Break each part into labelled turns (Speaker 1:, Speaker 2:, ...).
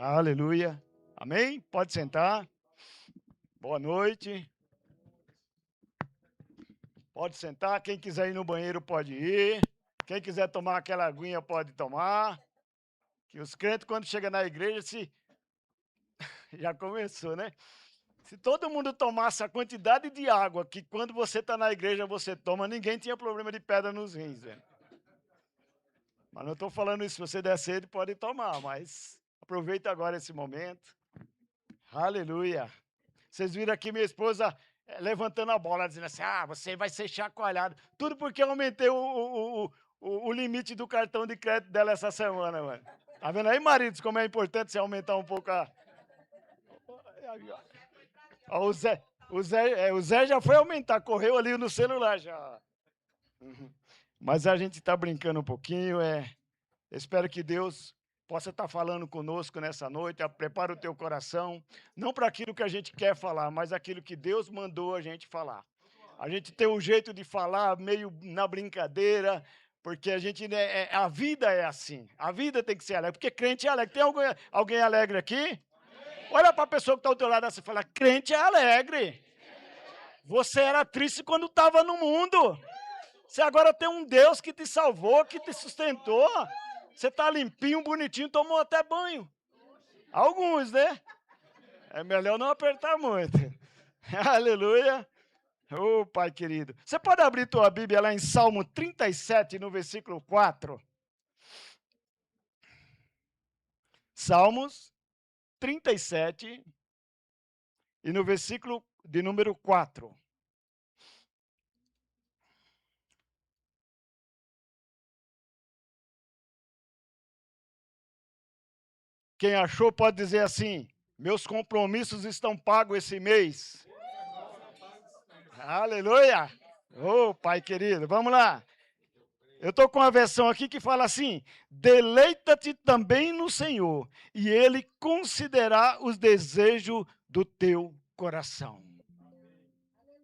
Speaker 1: Aleluia. Amém? Pode sentar. Boa noite. Pode sentar. Quem quiser ir no banheiro pode ir. Quem quiser tomar aquela aguinha pode tomar. Que os crentes, quando chegam na igreja, já começou, né? Se todo mundo tomasse a quantidade de água que quando você está na igreja você toma, ninguém tinha problema de pedra nos rins, velho. Mas não estou falando isso, se você der sede pode tomar, mas aproveita agora esse momento. Aleluia. Vocês viram aqui minha esposa levantando a bola, dizendo assim, você vai ser chacoalhado. Tudo porque eu aumentei o limite do cartão de crédito dela essa semana, mano. Tá vendo aí, maridos, como é importante você aumentar um pouco a... Ó, o Zé já foi aumentar, correu ali no celular já. Mas a gente está brincando um pouquinho, espero que Deus possa estar falando conosco nessa noite. Prepara o teu coração, não para aquilo que a gente quer falar, mas aquilo que Deus mandou a gente falar. A gente tem um jeito de falar meio na brincadeira, porque a vida é assim. A vida tem que ser alegre, porque crente é alegre. Tem alguém alegre aqui? Olha para a pessoa que está ao teu lado e fala, crente é alegre. Você era triste quando estava no mundo. Você agora tem um Deus que te salvou, que te sustentou. Você está limpinho, bonitinho, tomou até banho. Alguns, né? É melhor não apertar muito. Aleluia. Ô, Pai querido. Você pode abrir tua Bíblia lá em Salmo 37, no versículo 4. Salmos 37 e no versículo de número 4. Quem achou pode dizer assim, meus compromissos estão pagos esse mês. Aleluia! Ô, Pai querido, vamos lá. Eu estou com uma versão aqui que fala assim, deleita-te também no Senhor, e Ele concederá os desejos do teu coração.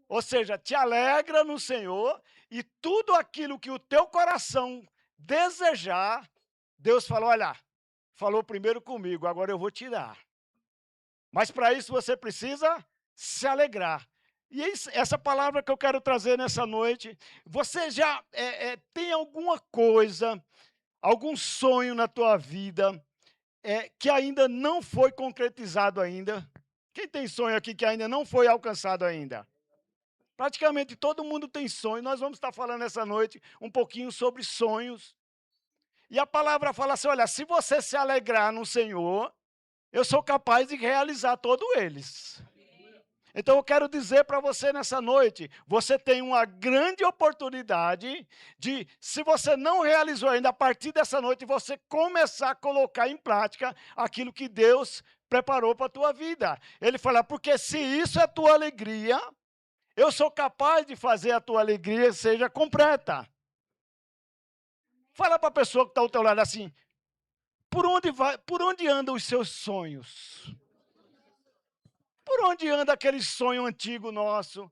Speaker 1: Ou seja, te alegra no Senhor, e tudo aquilo que o teu coração desejar, Deus falou, olha, falou primeiro comigo, agora eu vou te dar. Mas para isso você precisa se alegrar. E essa palavra que eu quero trazer nessa noite, você já tem alguma coisa, algum sonho na tua vida que ainda não foi concretizado ainda? Quem tem sonho aqui que ainda não foi alcançado ainda? Praticamente todo mundo tem sonho. Nós vamos estar falando essa noite um pouquinho sobre sonhos. E a palavra fala assim, olha, se você se alegrar no Senhor, eu sou capaz de realizar todos eles. Então eu quero dizer para você nessa noite, você tem uma grande oportunidade de, se você não realizou ainda, a partir dessa noite, você começar a colocar em prática aquilo que Deus preparou para a tua vida. Ele fala, porque se isso é tua alegria, eu sou capaz de fazer a tua alegria seja completa. Fala para a pessoa que está ao teu lado assim, por onde andam os seus sonhos? Por onde anda aquele sonho antigo nosso?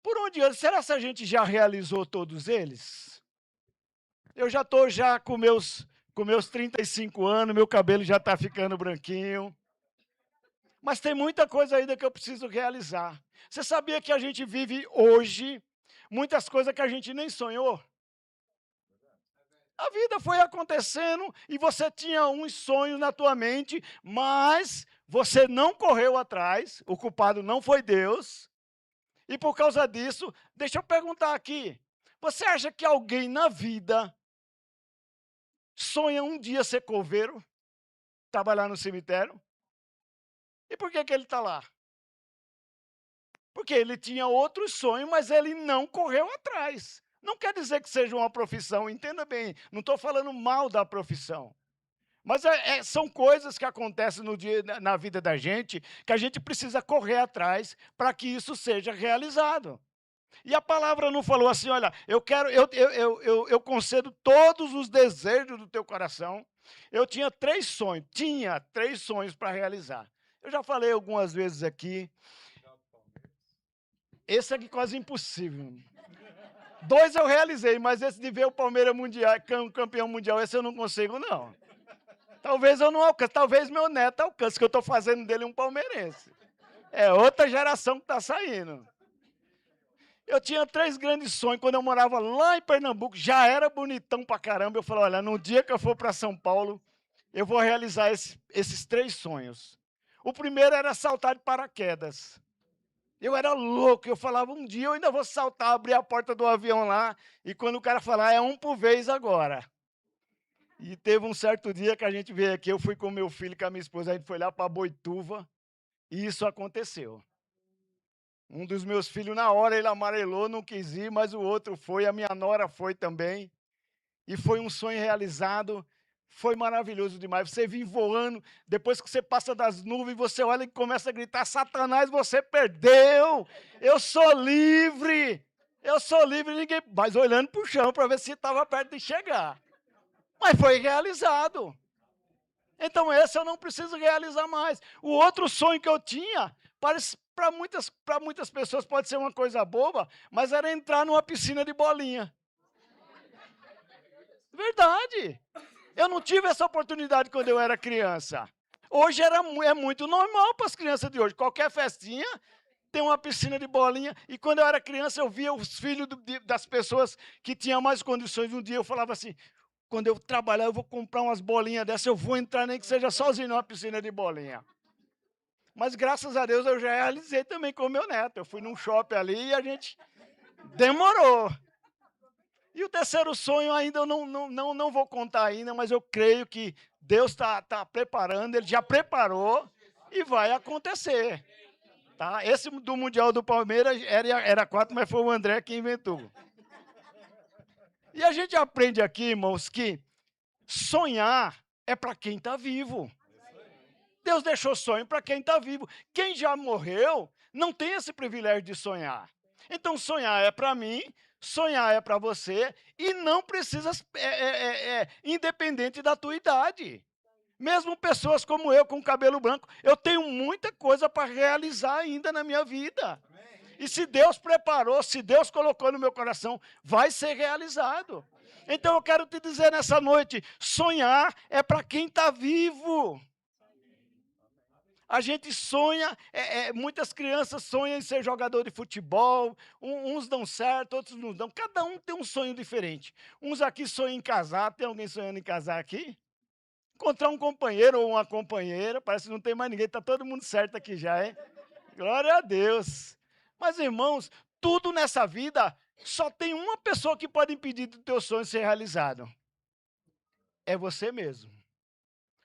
Speaker 1: Por onde anda? Será que a gente já realizou todos eles? Eu já estou com meus 35 anos, meu cabelo já está ficando branquinho. Mas tem muita coisa ainda que eu preciso realizar. Você sabia que a gente vive hoje muitas coisas que a gente nem sonhou? A vida foi acontecendo e você tinha uns sonhos na tua mente, mas você não correu atrás, o culpado não foi Deus. E por causa disso, deixa eu perguntar aqui, você acha que alguém na vida sonha um dia ser coveiro, trabalhar no cemitério? E por que ele está lá? Porque ele tinha outros sonhos, mas ele não correu atrás. Não quer dizer que seja uma profissão, entenda bem, não estou falando mal da profissão. Mas são coisas que acontecem na vida da gente, que a gente precisa correr atrás para que isso seja realizado. E a palavra não falou assim, olha, eu concedo todos os desejos do teu coração. Eu tinha três sonhos para realizar. Eu já falei algumas vezes aqui. Esse aqui quase impossível. 2 eu realizei, mas esse de ver o Palmeiras mundial, campeão mundial, esse eu não consigo, não. Talvez eu não alcance, talvez meu neto alcance, que eu estou fazendo dele um palmeirense. É outra geração que está saindo. Eu tinha 3 grandes sonhos quando eu morava lá em Pernambuco, já era bonitão pra caramba. Eu falei, olha, no dia que eu for para São Paulo, eu vou realizar esses 3 sonhos. O primeiro era saltar de paraquedas. Eu era louco, eu falava, um dia eu ainda vou saltar, abrir a porta do avião lá, e quando o cara falar, é um por vez agora. E teve um certo dia que a gente veio aqui, eu fui com meu filho e com a minha esposa, a gente foi lá para Boituva, e isso aconteceu. Um dos meus filhos, na hora, ele amarelou, não quis ir, mas o outro foi, a minha nora foi também. E foi um sonho realizado, foi maravilhoso demais. Você vir voando, depois que você passa das nuvens, você olha e começa a gritar, Satanás, você perdeu, eu sou livre, ninguém... Mas olhando para o chão para ver se estava perto de chegar. Mas foi realizado. Então esse eu não preciso realizar mais. O outro sonho que eu tinha, para muitas pessoas pode ser uma coisa boba, mas era entrar numa piscina de bolinha. Verdade. Eu não tive essa oportunidade quando eu era criança. Hoje é muito normal para as crianças de hoje. Qualquer festinha tem uma piscina de bolinha. E quando eu era criança, eu via os filhos das pessoas que tinham mais condições. Um dia eu falava assim, quando eu trabalhar, eu vou comprar umas bolinhas dessas, eu vou entrar nem que seja sozinho numa piscina de bolinha. Mas graças a Deus eu já realizei também com o meu neto. Eu fui num shopping ali e a gente demorou. E o terceiro sonho ainda eu não vou contar ainda, mas eu creio que Deus está preparando, Ele já preparou e vai acontecer. Tá? Esse do Mundial do Palmeiras era 4, mas foi o André que inventou. E a gente aprende aqui, irmãos, que sonhar é para quem está vivo. Deus deixou sonho para quem está vivo. Quem já morreu não tem esse privilégio de sonhar. Então, sonhar é para mim, sonhar é para você, e não precisa, independente da tua idade. Mesmo pessoas como eu, com cabelo branco, eu tenho muita coisa para realizar ainda na minha vida. E se Deus preparou, se Deus colocou no meu coração, vai ser realizado. Então eu quero te dizer nessa noite, sonhar é para quem está vivo. A gente sonha, muitas crianças sonham em ser jogador de futebol, uns dão certo, outros não dão. Cada um tem um sonho diferente. Uns aqui sonham em casar, tem alguém sonhando em casar aqui? Encontrar um companheiro ou uma companheira, parece que não tem mais ninguém, está todo mundo certo aqui já, hein? Glória a Deus. Mas, irmãos, tudo nessa vida, só tem uma pessoa que pode impedir do teu sonho ser realizado. É você mesmo.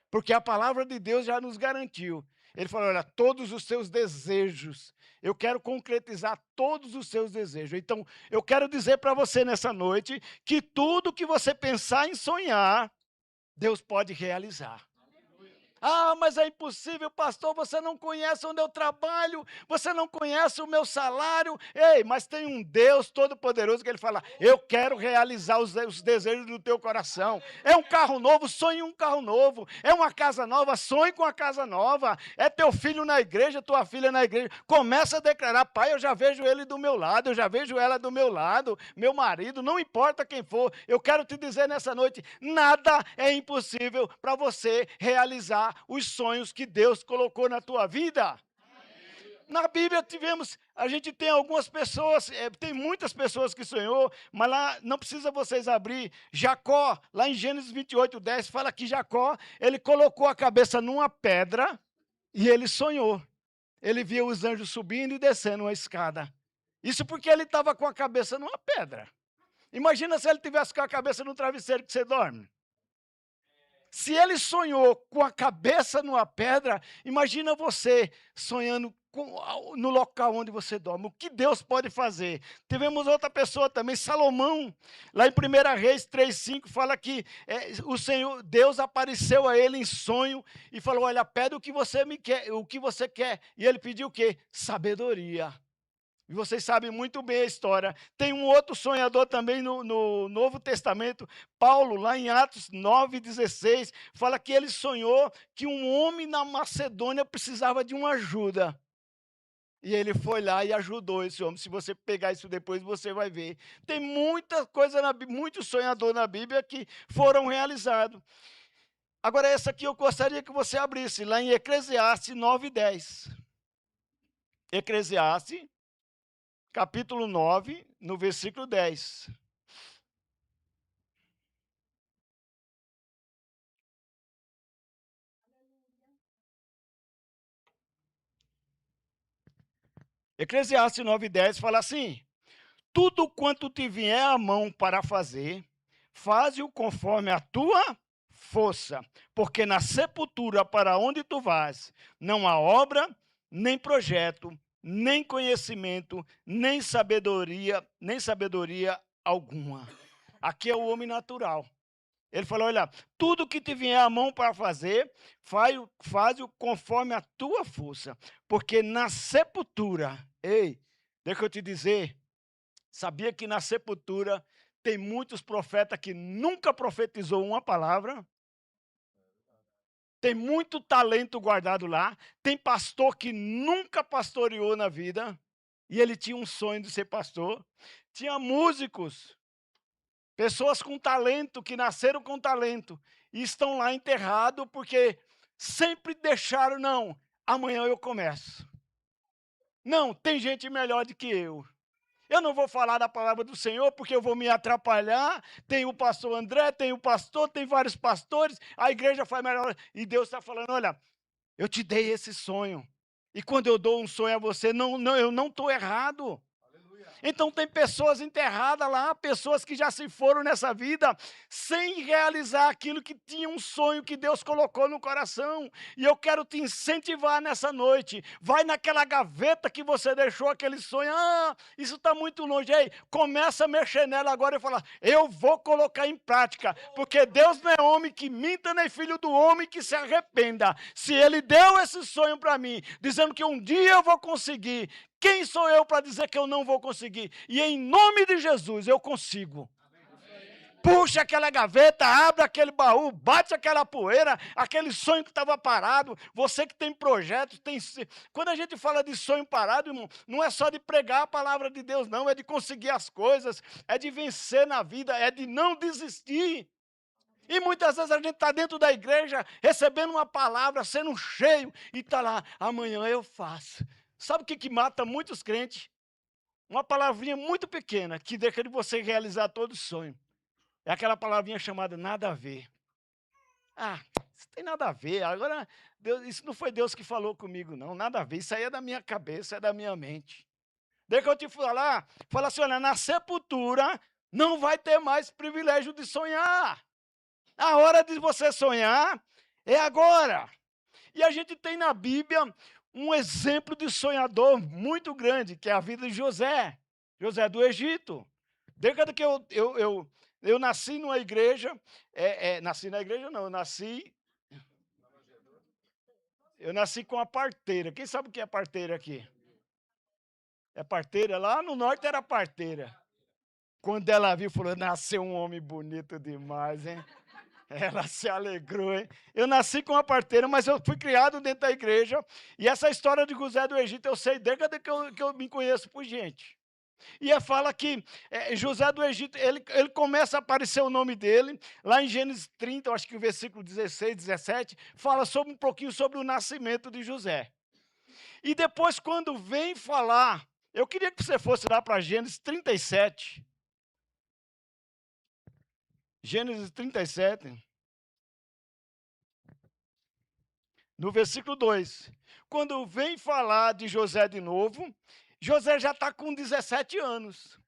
Speaker 1: Porque a palavra de Deus já nos garantiu. Ele falou, olha, todos os seus desejos, eu quero concretizar todos os seus desejos. Então, eu quero dizer para você nessa noite, que tudo que você pensar em sonhar, Deus pode realizar. Ah, mas é impossível, pastor, você não conhece onde eu trabalho, você não conhece o meu salário. Ei, mas tem um Deus todo-poderoso que ele fala, eu quero realizar os desejos do teu coração. É um carro novo, sonhe em um carro novo. É uma casa nova, sonhe com a casa nova. É teu filho na igreja, tua filha na igreja. Começa a declarar, pai, eu já vejo ele do meu lado, eu já vejo ela do meu lado, meu marido, não importa quem for. Eu quero te dizer nessa noite, nada é impossível para você realizar os sonhos que Deus colocou na tua vida. Na Bíblia a gente tem algumas pessoas, tem muitas pessoas que sonhou, mas lá não precisa vocês abrir. Jacó, lá em Gênesis 28:10, fala que Jacó, ele colocou a cabeça numa pedra e ele sonhou. Ele via os anjos subindo e descendo uma escada. Isso porque ele estava com a cabeça numa pedra. Imagina se ele tivesse com a cabeça no travesseiro que você dorme. Se ele sonhou com a cabeça numa pedra, imagina você sonhando no local onde você dorme. O que Deus pode fazer? Tivemos outra pessoa também, Salomão, lá em 1 Reis 3:5, fala que o Senhor, Deus apareceu a ele em sonho e falou, olha, pede o que você me quer, o que você quer. E ele pediu o quê? Sabedoria. E vocês sabem muito bem a história. Tem um outro sonhador também no Novo Testamento, Paulo, lá em Atos 9:16, fala que ele sonhou que um homem na Macedônia precisava de uma ajuda. E ele foi lá e ajudou esse homem. Se você pegar isso depois, você vai ver. Tem muita coisa, muito sonhador na Bíblia que foram realizados. Agora, essa aqui eu gostaria que você abrisse, lá em Eclesiastes 9:10. Eclesiastes, capítulo 9, no versículo 10. Eclesiastes 9:10 fala assim: tudo quanto te vier à mão para fazer, faze-o conforme a tua força, porque na sepultura para onde tu vais, não há obra, nem projeto, nem conhecimento, nem sabedoria alguma. Aqui é o homem natural. Ele falou: olha, tudo que te vier à mão para fazer, faz-o conforme a tua força, porque na sepultura, ei, deixa eu te dizer, sabia que na sepultura tem muitos profetas que nunca profetizou uma palavra? Tem muito talento guardado lá. Tem pastor que nunca pastoreou na vida. E ele tinha um sonho de ser pastor. Tinha músicos, pessoas com talento, que nasceram com talento. E estão lá enterrados porque sempre deixaram, não, amanhã eu começo. Não, tem gente melhor do que eu. Eu não vou falar da palavra do Senhor porque eu vou me atrapalhar. Tem o pastor André, tem o pastor, tem vários pastores. A igreja faz melhor. E Deus está falando: olha, eu te dei esse sonho. E quando eu dou um sonho a você, eu não estou errado. Então tem pessoas enterradas lá, pessoas que já se foram nessa vida sem realizar aquilo que tinha um sonho que Deus colocou no coração. E eu quero te incentivar nessa noite. Vai naquela gaveta que você deixou aquele sonho. Ah, isso está muito longe. Ei, começa a mexer nela agora e falar: eu vou colocar em prática. Porque Deus não é homem que minta, nem filho do homem que se arrependa. Se Ele deu esse sonho para mim, dizendo que um dia eu vou conseguir, quem sou eu para dizer que eu não vou conseguir? E em nome de Jesus eu consigo. Puxa aquela gaveta, abre aquele baú, bate aquela poeira, aquele sonho que estava parado. Você que tem projetos, tem. Quando a gente fala de sonho parado, irmão, não é só de pregar a palavra de Deus, não, é de conseguir as coisas, é de vencer na vida, é de não desistir. E muitas vezes a gente está dentro da igreja, recebendo uma palavra, sendo cheio, e está lá: amanhã eu faço. Sabe o que mata muitos crentes? Uma palavrinha muito pequena que deixa de você realizar todo o sonho. É aquela palavrinha chamada nada a ver. Ah, isso tem nada a ver. Agora, Deus, isso não foi Deus que falou comigo, não. Nada a ver. Isso aí é da minha cabeça, é da minha mente. Deixa eu te falar. Fala assim: olha, na sepultura não vai ter mais privilégio de sonhar. A hora de você sonhar é agora. E a gente tem na Bíblia um exemplo de sonhador muito grande, que é a vida de José. José do Egito. Desde que eu nasci numa igreja, nasci na igreja não, eu nasci com a parteira. Quem sabe o que é parteira aqui? É parteira? Lá no norte era parteira. Quando ela viu, falou: nasceu um homem bonito demais, hein? Ela se alegrou, hein? Eu nasci com uma parteira, mas eu fui criado dentro da igreja. E essa história de José do Egito eu sei desde que eu me conheço por gente. E fala que José do Egito, ele começa a aparecer o nome dele, lá em Gênesis 30, eu acho que o versículo 16, 17, fala um pouquinho sobre o nascimento de José. E depois, quando vem falar, eu queria que você fosse lá para Gênesis 37. Gênesis 37. No versículo 2, quando vem falar de José de novo, José já está com 17 anos.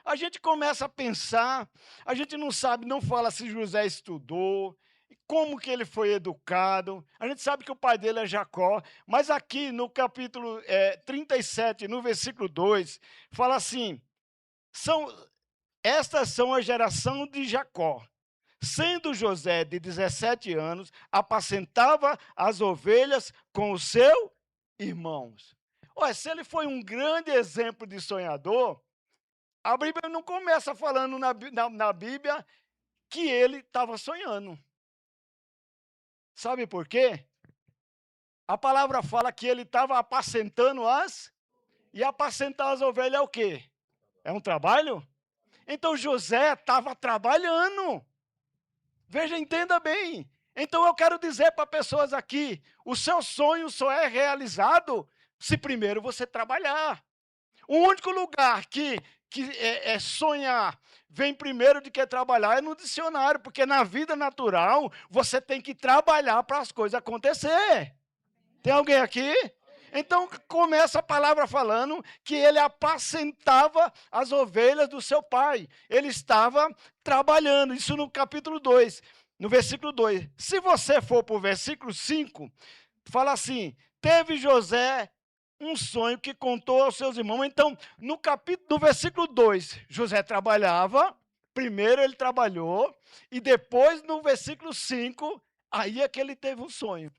Speaker 1: A gente começa a pensar, a gente não sabe, não fala se José estudou, como que ele foi educado. A gente sabe que o pai dele é Jacó, mas aqui no capítulo 37, no versículo 2, fala assim: estas são a geração de Jacó. Sendo José de 17 anos, apacentava as ovelhas com os seus irmãos. Olha, se ele foi um grande exemplo de sonhador, a Bíblia não começa falando na Bíblia que ele estava sonhando. Sabe por quê? A palavra fala que ele estava apacentando e apacentar as ovelhas é o quê? É um trabalho? Então José estava trabalhando. Veja, entenda bem. Então eu quero dizer para pessoas aqui, o seu sonho só é realizado se primeiro você trabalhar. O único lugar que sonhar vem primeiro do que trabalhar é no dicionário, porque na vida natural você tem que trabalhar para as coisas acontecer. Tem alguém aqui? Então começa a palavra falando que ele apacentava as ovelhas do seu pai. Ele estava trabalhando, isso no capítulo 2, no versículo 2. Se você for para o versículo 5, fala assim: teve José um sonho que contou aos seus irmãos. Então, no versículo 2, José trabalhava, primeiro ele trabalhou, e depois no versículo 5, aí é que ele teve um sonho.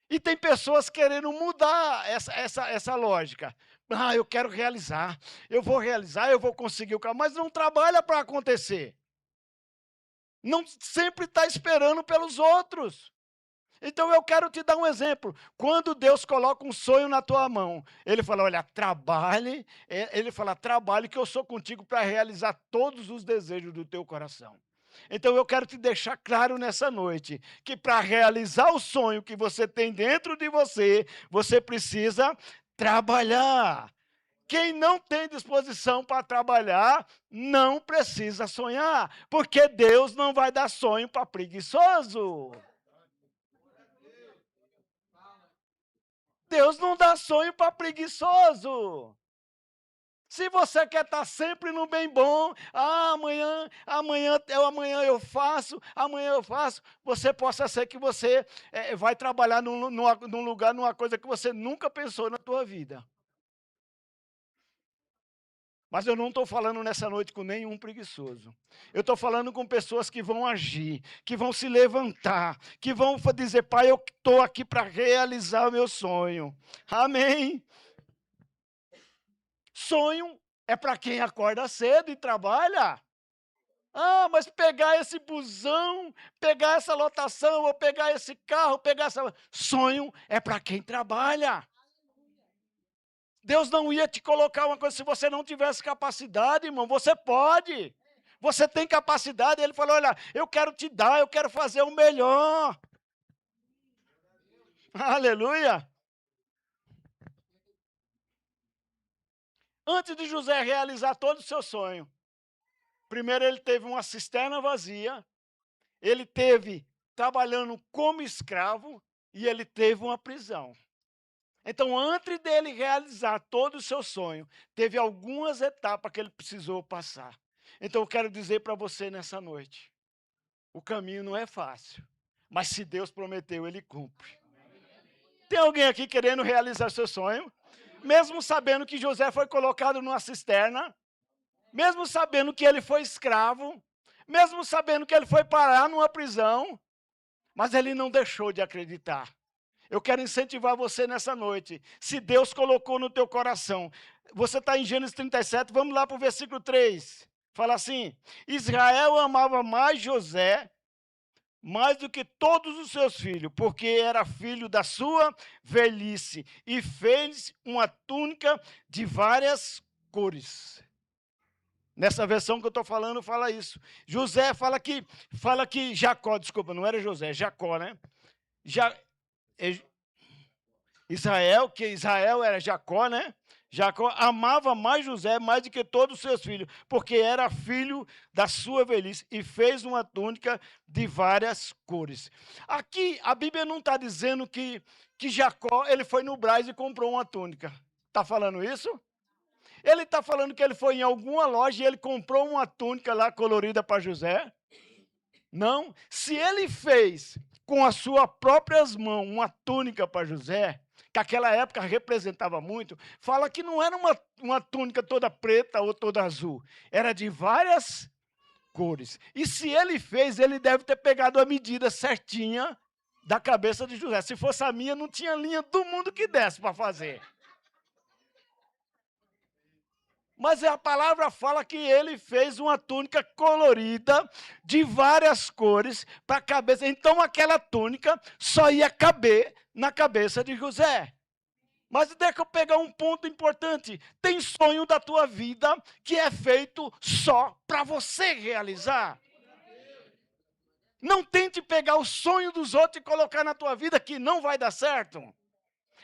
Speaker 1: E tem pessoas querendo mudar essa lógica. Ah, eu quero realizar, eu vou conseguir o carro, mas não trabalha para acontecer. Não sempre está esperando pelos outros. Então eu quero te dar um exemplo. Quando Deus coloca um sonho na tua mão, Ele fala: olha, trabalhe. Ele fala: trabalhe que eu sou contigo para realizar todos os desejos do teu coração. Então eu quero te deixar claro nessa noite que para realizar o sonho que você tem dentro de você, você precisa trabalhar. Quem não tem disposição para trabalhar, não precisa sonhar, porque Deus não vai dar sonho para preguiçoso. Deus não dá sonho para preguiçoso. Se você quer estar sempre no bem bom, amanhã eu faço, você possa ser que você vai trabalhar num lugar, numa coisa que você nunca pensou na tua vida. Mas eu não estou falando nessa noite com nenhum preguiçoso. Eu estou falando com pessoas que vão agir, que vão se levantar, que vão dizer: pai, eu estou aqui para realizar o meu sonho. Amém. Sonho é para quem acorda cedo e trabalha. Ah, mas pegar esse busão, pegar essa lotação, ou pegar esse carro, pegar essa... Sonho é para quem trabalha. Deus não ia te colocar uma coisa se você não tivesse capacidade, irmão. Você pode. Você tem capacidade. Ele falou: olha, eu quero te dar, eu quero fazer o melhor. Aleluia. Antes de José realizar todo o seu sonho, primeiro ele teve uma cisterna vazia, ele teve trabalhando como escravo e ele teve uma prisão. Então, antes dele realizar todo o seu sonho, teve algumas etapas que ele precisou passar. Então, eu quero dizer para você nessa noite, o caminho não é fácil, mas se Deus prometeu, Ele cumpre. Tem alguém aqui querendo realizar seu sonho? Mesmo sabendo que José foi colocado numa cisterna, mesmo sabendo que ele foi escravo, mesmo sabendo que ele foi parar numa prisão, mas ele não deixou de acreditar. Eu quero incentivar você nessa noite. Se Deus colocou no teu coração, você está em Gênesis 37, vamos lá para o versículo 3. Fala assim: Israel amava mais José, mais do que todos os seus filhos, porque era filho da sua velhice, e fez uma túnica de várias cores. Nessa versão que eu estou falando, fala isso. José fala que Jacó, desculpa, não era José, Jacó, né? Israel era Jacó, né? Jacó amava mais José, mais do que todos os seus filhos, porque era filho da sua velhice e fez uma túnica de várias cores. Aqui, a Bíblia não está dizendo que Jacó ele foi no Brás e comprou uma túnica. Está falando isso? Ele está falando que ele foi em alguma loja e ele comprou uma túnica lá colorida para José? Não. Se ele fez com as suas próprias mãos uma túnica para José, que aquela época representava muito, fala que não era uma túnica toda preta ou toda azul, era de várias cores. E se ele fez, ele deve ter pegado a medida certinha da cabeça de José. Se fosse a minha, não tinha linha do mundo que desse para fazer. Mas a palavra fala que ele fez uma túnica colorida de várias cores para a cabeça. Então aquela túnica só ia caber na cabeça de José. Mas deixa eu pegar um ponto importante. Tem sonho da tua vida que é feito só para você realizar. Não tente pegar o sonho dos outros e colocar na tua vida, que não vai dar certo.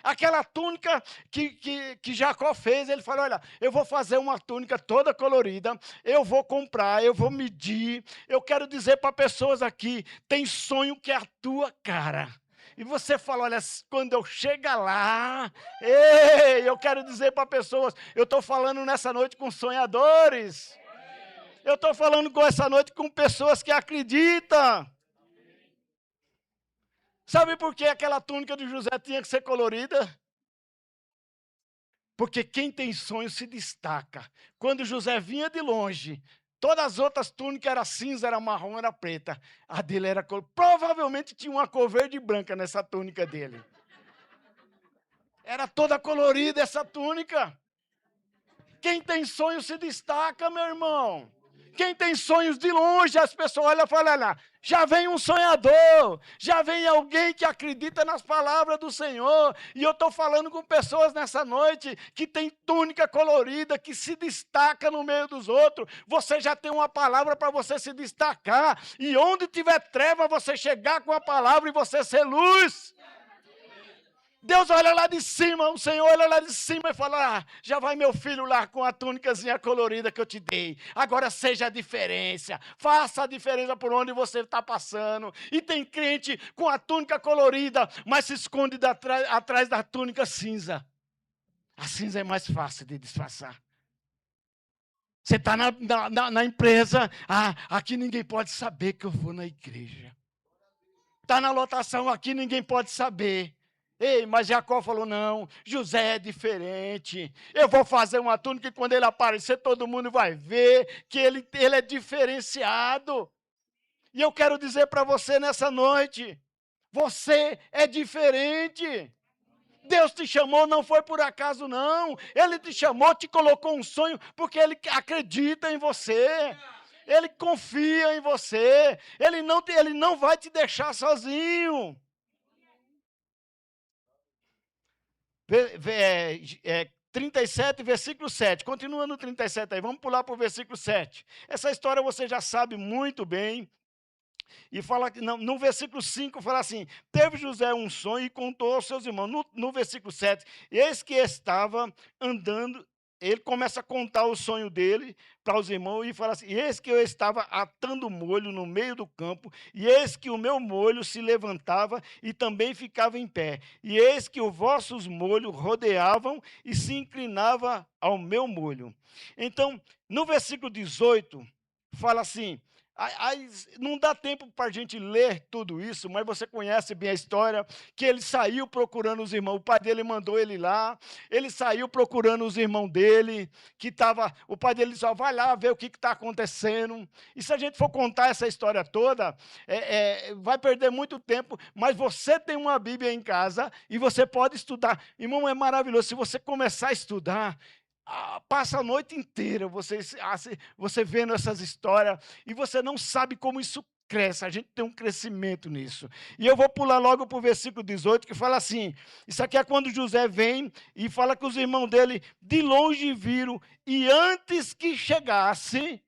Speaker 1: Aquela túnica que Jacó fez, ele falou, olha, eu vou fazer uma túnica toda colorida, eu vou comprar, eu vou medir, eu quero dizer para pessoas aqui, tem sonho que é a tua cara. E você fala, olha, quando eu chegar lá, ei, eu quero dizer para pessoas, eu estou falando nessa noite com sonhadores. Eu estou falando com essa noite com pessoas que acreditam. Sabe por que aquela túnica de José tinha que ser colorida? Porque quem tem sonho se destaca. Quando José vinha de longe, todas as outras túnicas eram cinza, era marrom, era preta. A dele era cor. Provavelmente tinha uma cor verde e branca nessa túnica dele. Era toda colorida essa túnica. Quem tem sonho se destaca, meu irmão. Quem tem sonhos de longe, as pessoas olham e falam, olha, já vem um sonhador, já vem alguém que acredita nas palavras do Senhor. E eu estou falando com pessoas nessa noite que tem túnica colorida, que se destaca no meio dos outros. Você já tem uma palavra para você se destacar. E onde tiver treva, você chegar com a palavra e você ser luz. Deus olha lá de cima, o Senhor olha lá de cima e fala, já vai meu filho lá com a túnicazinha colorida que eu te dei. Agora seja a diferença, faça a diferença por onde você está passando. E tem crente com a túnica colorida, mas se esconde atrás da túnica cinza. A cinza é mais fácil de disfarçar. Você está na empresa, aqui ninguém pode saber que eu vou na igreja. Está na lotação, aqui ninguém pode saber. Ei, mas Jacó falou, não, José é diferente. Eu vou fazer uma túnica e quando ele aparecer, todo mundo vai ver que ele é diferenciado. E eu quero dizer para você nessa noite, você é diferente. Deus te chamou, não foi por acaso não. Ele te chamou, te colocou um sonho, porque Ele acredita em você. Ele confia em você. Ele não vai te deixar sozinho. 37, versículo 7. Continua no 37 aí. Vamos pular para o versículo 7. Essa história você já sabe muito bem. E fala que no versículo 5 fala assim: teve José um sonho e contou aos seus irmãos. No versículo 7, eis que estava andando. Ele começa a contar o sonho dele para os irmãos e fala assim: eis que eu estava atando molho no meio do campo, e eis que o meu molho se levantava e também ficava em pé, e eis que os vossos molhos rodeavam e se inclinava ao meu molho. Então, no versículo 18, fala assim. Não dá tempo para a gente ler tudo isso, mas você conhece bem a história, que ele saiu procurando os irmãos, o pai dele mandou ele lá, ele saiu procurando os irmãos dele, o pai dele disse, vai lá ver o que está acontecendo. E se a gente for contar essa história toda, vai perder muito tempo, mas você tem uma Bíblia em casa e você pode estudar. Irmão, é maravilhoso, se você começar a estudar, passa a noite inteira você vendo essas histórias e você não sabe como isso cresce. A gente tem um crescimento nisso. E eu vou pular logo para o versículo 18, que fala assim, isso aqui é quando José vem e fala que os irmãos dele de longe viram, e antes que chegasse,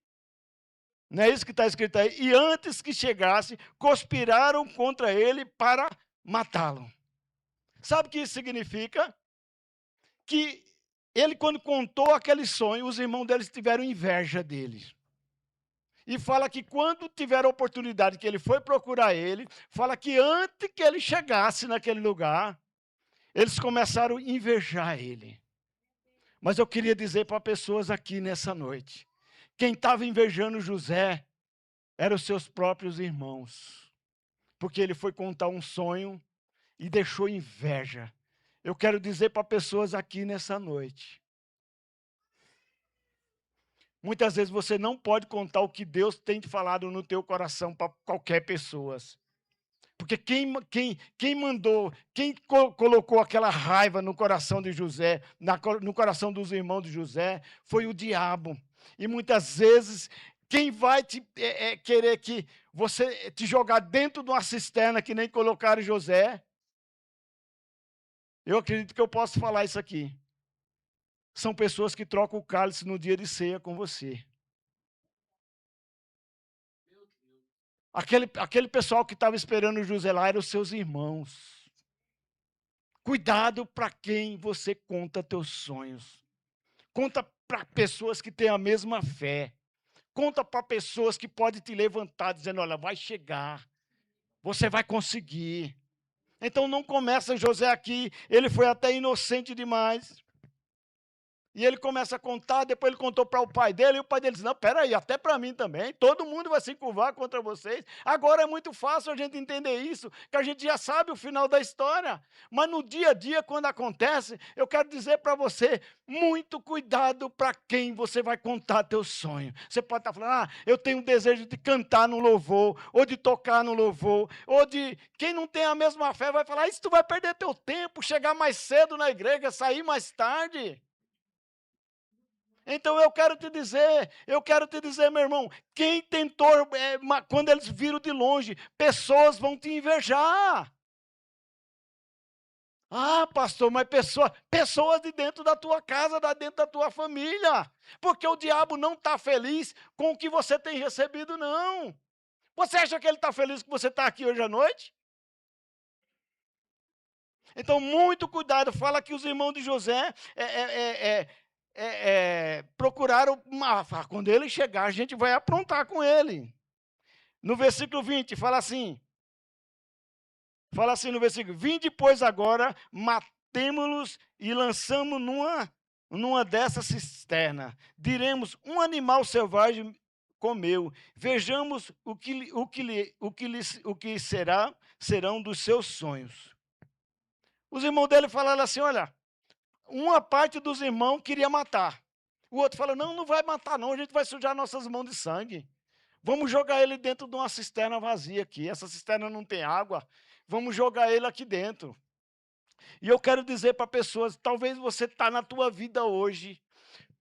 Speaker 1: não é isso que está escrito aí, e antes que chegasse, conspiraram contra ele para matá-lo. Sabe o que isso significa? Que ele, quando contou aquele sonho, os irmãos deles tiveram inveja dele. E fala que quando tiveram a oportunidade que ele foi procurar ele, fala que antes que ele chegasse naquele lugar, eles começaram a invejar ele. Mas eu queria dizer para pessoas aqui nessa noite, quem estava invejando José eram os seus próprios irmãos. Porque ele foi contar um sonho e deixou inveja. Eu quero dizer para pessoas aqui nessa noite, muitas vezes você não pode contar o que Deus tem te falado no teu coração para qualquer pessoa. Porque quem mandou, quem colocou aquela raiva no coração de José, no coração dos irmãos de José, foi o diabo. E muitas vezes, quem vai querer que você te jogar dentro de uma cisterna que nem colocaram José, eu acredito que eu posso falar isso aqui. São pessoas que trocam o cálice no dia de ceia com você. Aquele pessoal que estava esperando José lá eram os seus irmãos. Cuidado para quem você conta teus sonhos. Conta para pessoas que têm a mesma fé. Conta para pessoas que podem te levantar dizendo, olha, vai chegar. Você vai conseguir. Então não começa José aqui, ele foi até inocente demais. E ele começa a contar, depois ele contou para o pai dele, e o pai dele diz, não, peraí, até para mim também, todo mundo vai se curvar contra vocês. Agora é muito fácil a gente entender isso, que a gente já sabe o final da história. Mas no dia a dia, quando acontece, eu quero dizer para você, muito cuidado para quem você vai contar teu sonho. Você pode estar falando, eu tenho um desejo de cantar no louvor, ou de tocar no louvor, ou de... Quem não tem a mesma fé vai falar, isso tu vai perder teu tempo, chegar mais cedo na igreja, sair mais tarde. Então eu quero te dizer, meu irmão, quem tentou, quando eles viram de longe, pessoas vão te invejar. Ah, pastor, mas pessoas de dentro da tua casa, dentro da tua família. Porque o diabo não está feliz com o que você tem recebido, não. Você acha que ele está feliz que você está aqui hoje à noite? Então, muito cuidado. Fala que os irmãos de José procuraram, quando ele chegar, a gente vai aprontar com ele. No versículo 20, fala assim no versículo, vinde, pois, agora, matemo-los e lançamos numa dessa cisterna. Diremos, um animal selvagem comeu. Vejamos o que serão dos seus sonhos. Os irmãos dele falaram assim, olha, uma parte dos irmãos queria matar. O outro fala, não vai matar não, a gente vai sujar nossas mãos de sangue. Vamos jogar ele dentro de uma cisterna vazia aqui. Essa cisterna não tem água. Vamos jogar ele aqui dentro. E eu quero dizer para pessoas, talvez você está na tua vida hoje,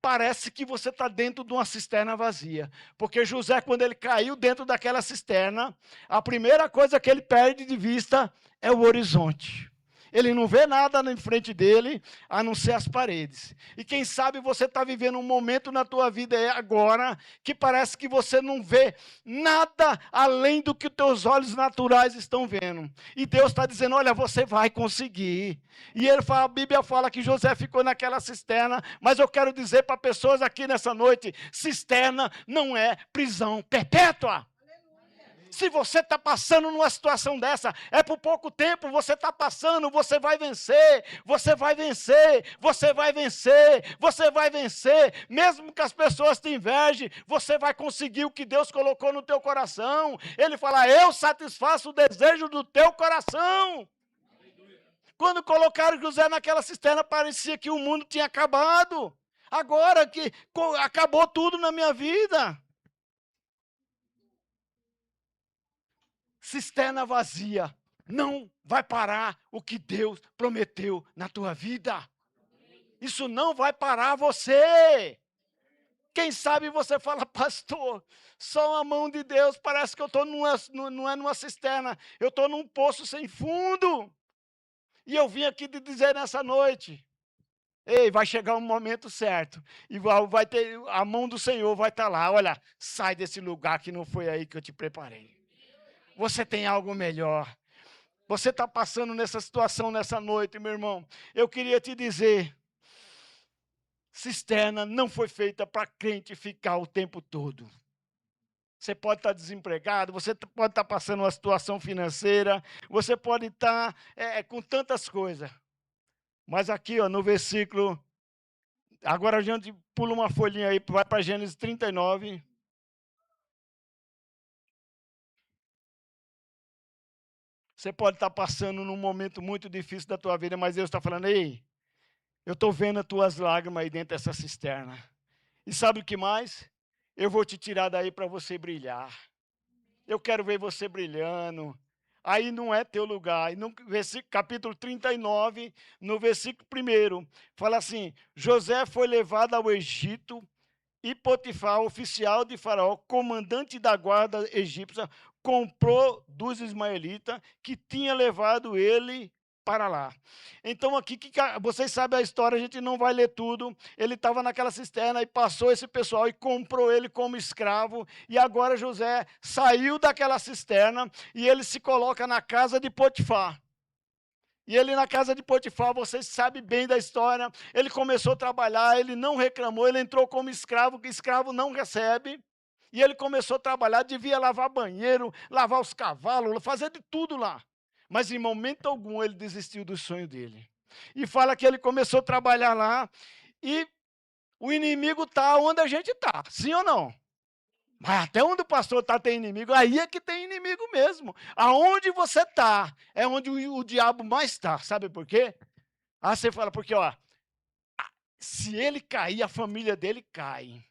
Speaker 1: parece que você está dentro de uma cisterna vazia. Porque José, quando ele caiu dentro daquela cisterna, a primeira coisa que ele perde de vista é o horizonte. Ele não vê nada em frente dele, a não ser as paredes. E quem sabe você está vivendo um momento na tua vida agora, que parece que você não vê nada além do que os teus olhos naturais estão vendo. E Deus está dizendo, olha, você vai conseguir. E a Bíblia fala que José ficou naquela cisterna, mas eu quero dizer para pessoas aqui nessa noite, cisterna não é prisão perpétua. Se você está passando numa situação dessa, é por pouco tempo, você está passando, você vai vencer, você vai vencer, você vai vencer, você vai vencer, mesmo que as pessoas te invejem, você vai conseguir o que Deus colocou no teu coração. Ele fala, eu satisfaço o desejo do teu coração. Quando colocaram José naquela cisterna, parecia que o mundo tinha acabado. Agora que acabou tudo na minha vida. Cisterna vazia não vai parar o que Deus prometeu na tua vida. Isso não vai parar você. Quem sabe você fala, pastor, só a mão de Deus, parece que eu estou não é numa cisterna, eu estou num poço sem fundo. E eu vim aqui te dizer nessa noite, ei, vai chegar um momento certo, e vai ter, a mão do Senhor vai estar lá, olha, sai desse lugar que não foi aí que eu te preparei. Você tem algo melhor. Você está passando nessa situação nessa noite, meu irmão. Eu queria te dizer, cisterna não foi feita para crente ficar o tempo todo. Você pode estar desempregado, você pode estar passando uma situação financeira, você pode estar com tantas coisas. Mas aqui, no versículo, agora a gente pula uma folhinha aí, vai para Gênesis 39. Você pode estar passando num momento muito difícil da tua vida, mas Deus está falando, ei, eu estou vendo as tuas lágrimas aí dentro dessa cisterna. E sabe o que mais? Eu vou te tirar daí para você brilhar. Eu quero ver você brilhando. Aí não é teu lugar. E no capítulo 39, no versículo 1, fala assim, José foi levado ao Egito e Potifar, oficial de Faraó, comandante da guarda egípcia, comprou dos ismaelitas que tinha levado ele para lá. Então aqui, vocês sabem a história, a gente não vai ler tudo. Ele estava naquela cisterna e passou esse pessoal e comprou ele como escravo. E agora José saiu daquela cisterna e ele se coloca na casa de Potifar. E ele na casa de Potifar, vocês sabem bem da história, ele começou a trabalhar, ele não reclamou, ele entrou como escravo, que escravo não recebe. E ele começou a trabalhar, devia lavar banheiro, lavar os cavalos, fazer de tudo lá. Mas em momento algum ele desistiu do sonho dele. E fala que ele começou a trabalhar lá e o inimigo está onde a gente está, sim ou não? Mas até onde o pastor está tem inimigo, aí é que tem inimigo mesmo. Aonde você está, é onde o diabo mais está. Sabe por quê? Ah, você fala, porque ó, se ele cair, a família dele cai.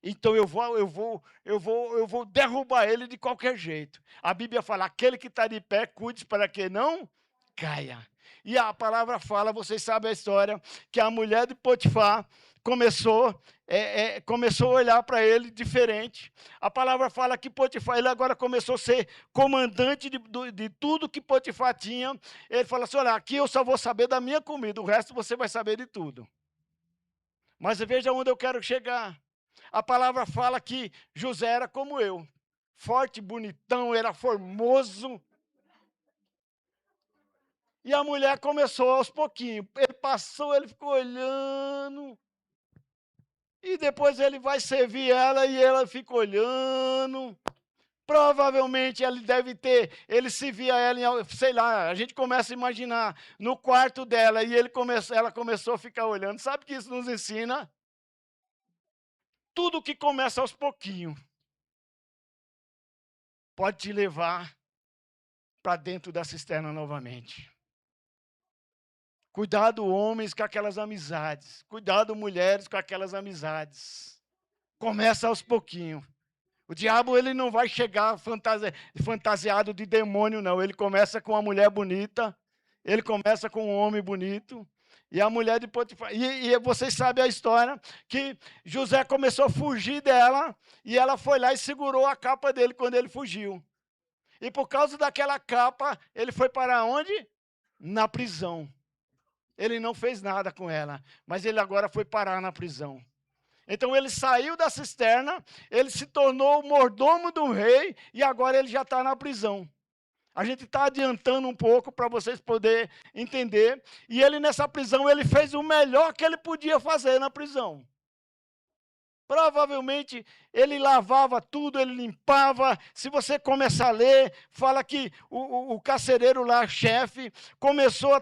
Speaker 1: Então eu vou derrubar ele de qualquer jeito. A Bíblia fala, aquele que está de pé, cuide para que não caia. E a palavra fala, vocês sabem a história, que a mulher de Potifar começou a olhar para ele diferente. A palavra fala que Potifar, ele agora começou a ser comandante de tudo que Potifar tinha. Ele fala assim, olha, aqui eu só vou saber da minha comida, o resto você vai saber de tudo. Mas veja onde eu quero chegar. A palavra fala que José era como eu, forte, bonitão, era formoso. E a mulher começou aos pouquinhos. Ele passou, ele ficou olhando. E depois ele vai servir ela e ela fica olhando. Provavelmente ele se via ela, sei lá, a gente começa a imaginar no quarto dela e ela começou a ficar olhando. Sabe o que isso nos ensina? Tudo que começa aos pouquinhos pode te levar para dentro da cisterna novamente. Cuidado, homens, com aquelas amizades. Cuidado, mulheres, com aquelas amizades. Começa aos pouquinhos. O diabo ele não vai chegar fantasiado de demônio, não. Ele começa com uma mulher bonita, ele começa com um homem bonito. E a mulher de Potifar. E vocês sabem a história, que José começou a fugir dela, e ela foi lá e segurou a capa dele quando ele fugiu. E por causa daquela capa, ele foi para onde? Na prisão. Ele não fez nada com ela, mas ele agora foi parar na prisão. Então ele saiu da cisterna, ele se tornou o mordomo do rei, e agora ele já está na prisão. A gente está adiantando um pouco para vocês poderem entender. E ele nessa prisão, ele fez o melhor que ele podia fazer na prisão. Provavelmente ele lavava tudo, ele limpava. Se você começar a ler, fala que o carcereiro lá, chefe, começou a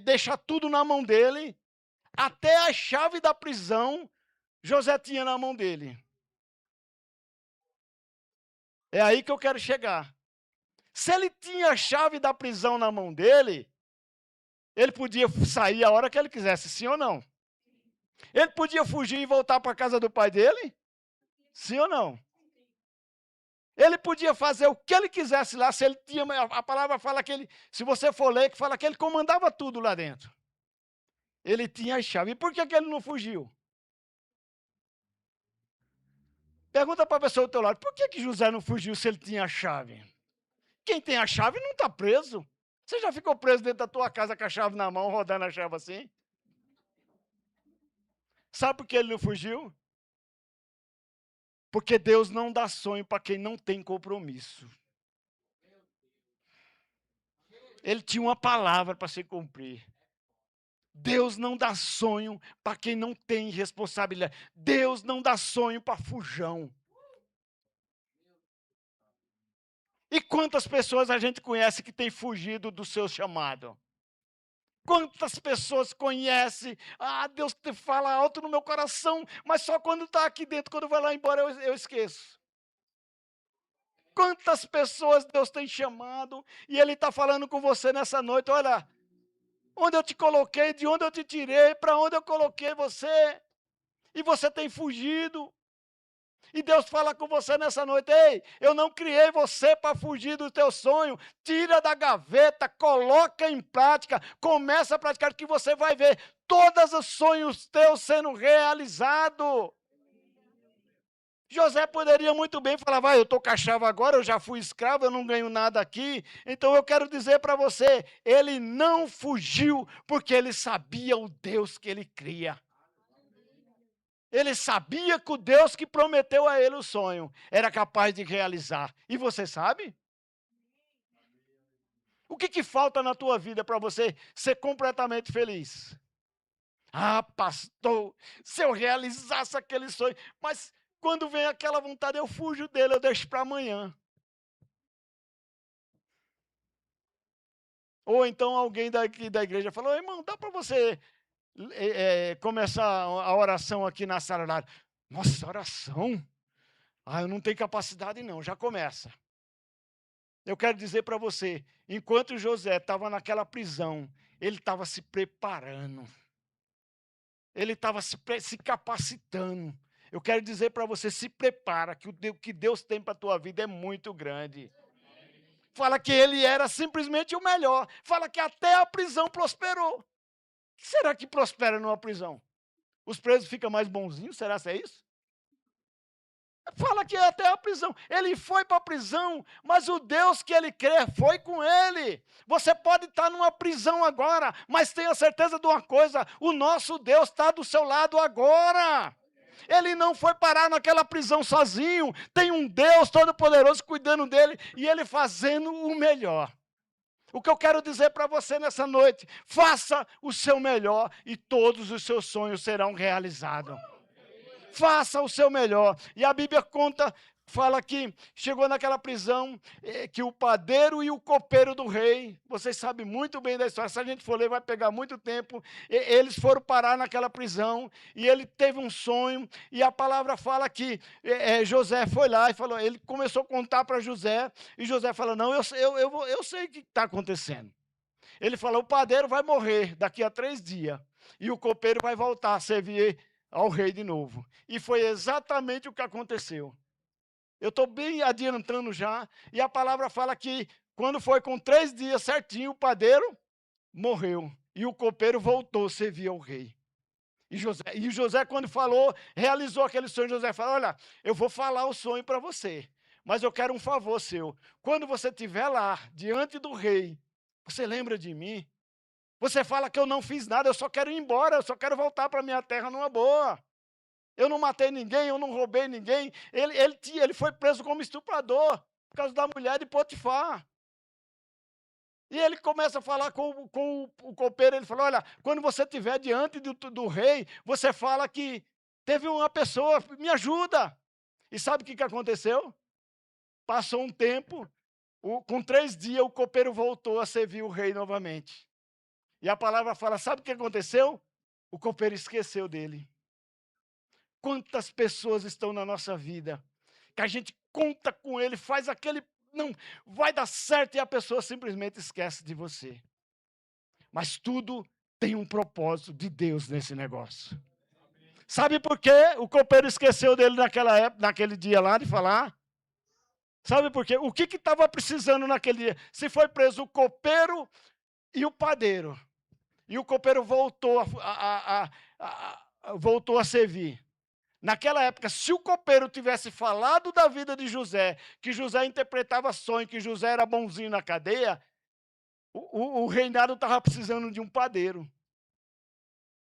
Speaker 1: deixar tudo na mão dele. Até a chave da prisão, José tinha na mão dele. É aí que eu quero chegar. Se ele tinha a chave da prisão na mão dele, ele podia sair a hora que ele quisesse, sim ou não? Ele podia fugir e voltar para a casa do pai dele? Sim ou não? Ele podia fazer o que ele quisesse lá, se ele tinha. A palavra fala que ele, se você for ler, que fala que ele comandava tudo lá dentro. Ele tinha a chave. E por que ele não fugiu? Pergunta para a pessoa do teu lado, por que José não fugiu se ele tinha a chave? Quem tem a chave não está preso. Você já ficou preso dentro da tua casa com a chave na mão, rodando a chave assim? Sabe por que ele não fugiu? Porque Deus não dá sonho para quem não tem compromisso. Ele tinha uma palavra para se cumprir. Deus não dá sonho para quem não tem responsabilidade. Deus não dá sonho para fujão. E quantas pessoas a gente conhece que tem fugido do seu chamado? Quantas pessoas conhecem? Ah, Deus te fala alto no meu coração, mas só quando está aqui dentro, quando vai lá embora, eu esqueço. Quantas pessoas Deus tem chamado e Ele está falando com você nessa noite, olha, onde eu te coloquei, de onde eu te tirei, para onde eu coloquei você, e você tem fugido. E Deus fala com você nessa noite, ei, eu não criei você para fugir do teu sonho, tira da gaveta, coloca em prática, começa a praticar que você vai ver todos os sonhos teus sendo realizados. José poderia muito bem falar, vai, eu estou cachava agora, eu já fui escravo, eu não ganho nada aqui. Então eu quero dizer para você, ele não fugiu porque ele sabia o Deus que ele cria. Ele sabia que o Deus que prometeu a ele o sonho era capaz de realizar. E você sabe? O que falta na tua vida para você ser completamente feliz? Ah, pastor, se eu realizasse aquele sonho, mas quando vem aquela vontade, eu fujo dele, eu deixo para amanhã. Ou então alguém daqui da igreja falou, irmão, dá para você começar a oração aqui na sala? Nossa, oração? Ah, eu não tenho capacidade não, já começa. Eu quero dizer para você, enquanto José estava naquela prisão, ele estava se preparando. Ele estava se capacitando. Eu quero dizer para você, se prepara, que o que Deus tem para a tua vida é muito grande. Fala que ele era simplesmente o melhor. Fala que até a prisão prosperou. O que será que prospera numa prisão? Os presos ficam mais bonzinhos? Será que é isso? Fala que até a prisão. Ele foi para a prisão, mas o Deus que ele crê foi com ele. Você pode estar numa prisão agora, mas tenha certeza de uma coisa: o nosso Deus está do seu lado agora. Ele não foi parar naquela prisão sozinho. Tem um Deus todo-poderoso cuidando dele e ele fazendo o melhor. O que eu quero dizer para você nessa noite: faça o seu melhor e todos os seus sonhos serão realizados. Faça o seu melhor. E a Bíblia fala que chegou naquela prisão, que o padeiro e o copeiro do rei, vocês sabem muito bem da história, se a gente for ler vai pegar muito tempo, eles foram parar naquela prisão, e ele teve um sonho, e a palavra fala que José foi lá e falou, ele começou a contar para José, e José falou, não, eu sei o que está acontecendo. Ele falou, o padeiro vai morrer daqui a 3 dias, e o copeiro vai voltar a servir ao rei de novo. E foi exatamente o que aconteceu. Eu estou bem adiantando já, e a palavra fala que quando foi com 3 dias certinho, o padeiro morreu, e o copeiro voltou a servir ao rei. E José, quando falou, realizou aquele sonho, José falou, olha, eu vou falar o sonho para você, mas eu quero um favor seu. Quando você estiver lá, diante do rei, você lembra de mim? Você fala que eu não fiz nada, eu só quero ir embora, eu só quero voltar para a minha terra numa boa. Eu não matei ninguém, eu não roubei ninguém. Ele foi preso como estuprador, por causa da mulher de Potifar. E ele começa a falar com o copeiro, ele falou, olha, quando você estiver diante do rei, você fala que teve uma pessoa, me ajuda. E sabe o que aconteceu? Passou um tempo, com 3 dias o copeiro voltou a servir o rei novamente. E a palavra fala, sabe o que aconteceu? O copeiro esqueceu dele. Quantas pessoas estão na nossa vida, que a gente conta com ele, faz aquele, não, vai dar certo, e a pessoa simplesmente esquece de você. Mas tudo tem um propósito de Deus nesse negócio. Sabe por quê o copeiro esqueceu dele naquela época, naquele dia lá de falar? Sabe por quê? O que estava precisando naquele dia? Se foi preso o copeiro e o padeiro. E o copeiro voltou voltou a servir. Naquela época, se o copeiro tivesse falado da vida de José, que José interpretava sonho, que José era bonzinho na cadeia, o reinado estava precisando de um padeiro.